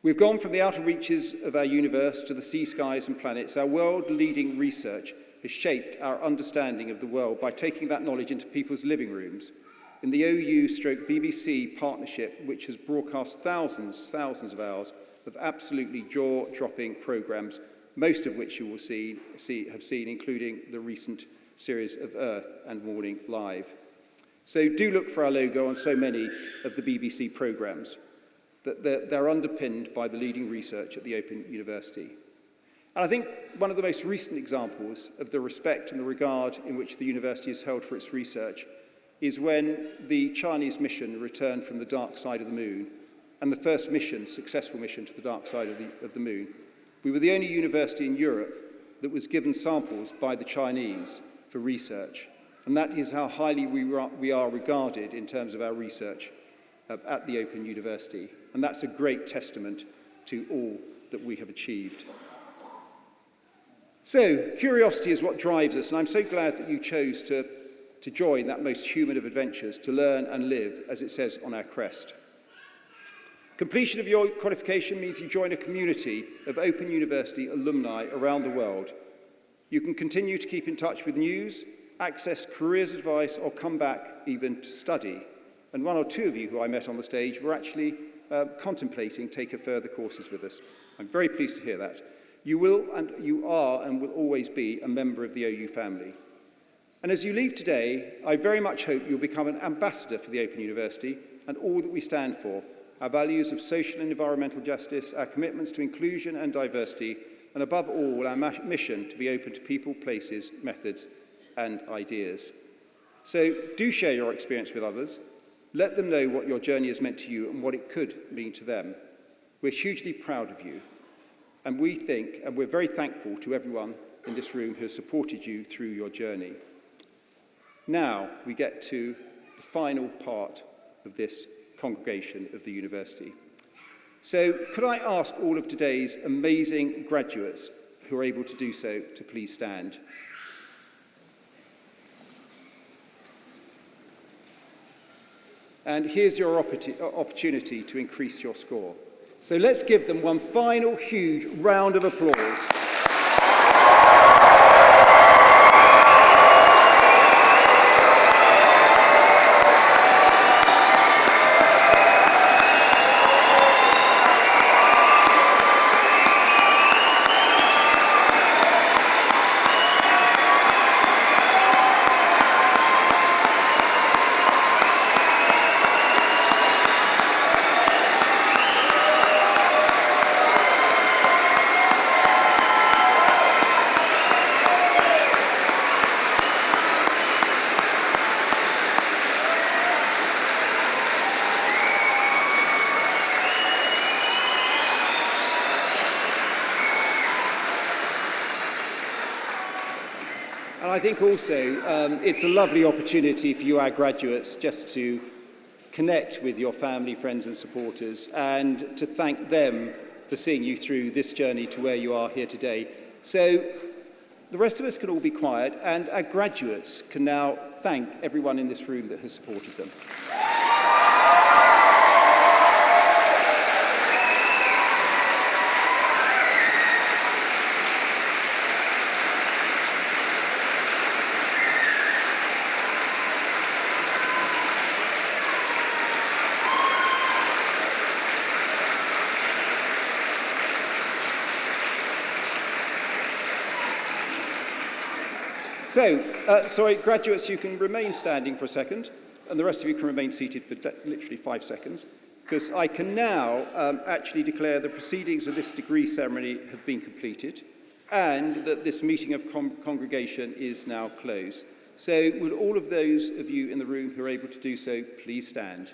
We've gone from the outer reaches of our universe to the sea, skies and planets. Our world-leading research has shaped our understanding of the world by taking that knowledge into people's living rooms. In the OU/BBC partnership, which has broadcast thousands of hours of absolutely jaw-dropping programmes, most of which you will have seen, including the recent series of Earth and Morning Live. So do look for our logo on so many of the BBC programmes. They're underpinned by the leading research at the Open University. And I think one of the most recent examples of the respect and the regard in which the university is held for its research is when the Chinese mission returned from the dark side of the moon, and the first mission, successful mission to the dark side of the moon. We were the only university in Europe that was given samples by the Chinese for research, and that is how highly we are regarded in terms of our research at the Open University, and that's a great testament to all that we have achieved. So, curiosity is what drives us, and I'm so glad that you chose to join that most human of adventures, to learn and live, as it says on our crest. Completion of your qualification means you join a community of Open University alumni around the world. You can continue to keep in touch with news, access careers advice, or come back even to study. And one or two of you who I met on the stage were actually contemplating taking further courses with us. I'm very pleased to hear that. You are and will always be a member of the OU family. And as you leave today, I very much hope you'll become an ambassador for the Open University and all that we stand for, our values of social and environmental justice, our commitments to inclusion and diversity, and above all, our mission to be open to people, places, methods, and ideas. So do share your experience with others. Let them know what your journey has meant to you and what it could mean to them. We're hugely proud of you. And we're very thankful to everyone in this room who has supported you through your journey. Now we get to the final part of this congregation of the university. So could I ask all of today's amazing graduates who are able to do so to please stand? And here's your opportunity to increase your score. So let's give them one final huge round of applause. I think also it's a lovely opportunity for you, our graduates, just to connect with your family, friends and supporters, and to thank them for seeing you through this journey to where you are here today. So the rest of us can all be quiet, and our graduates can now thank everyone in this room that has supported them. Sorry, graduates, you can remain standing for a second, and the rest of you can remain seated for literally 5 seconds, because I can now actually declare the proceedings of this degree ceremony have been completed, and that this meeting of congregation is now closed. So would all of those of you in the room who are able to do so, please stand.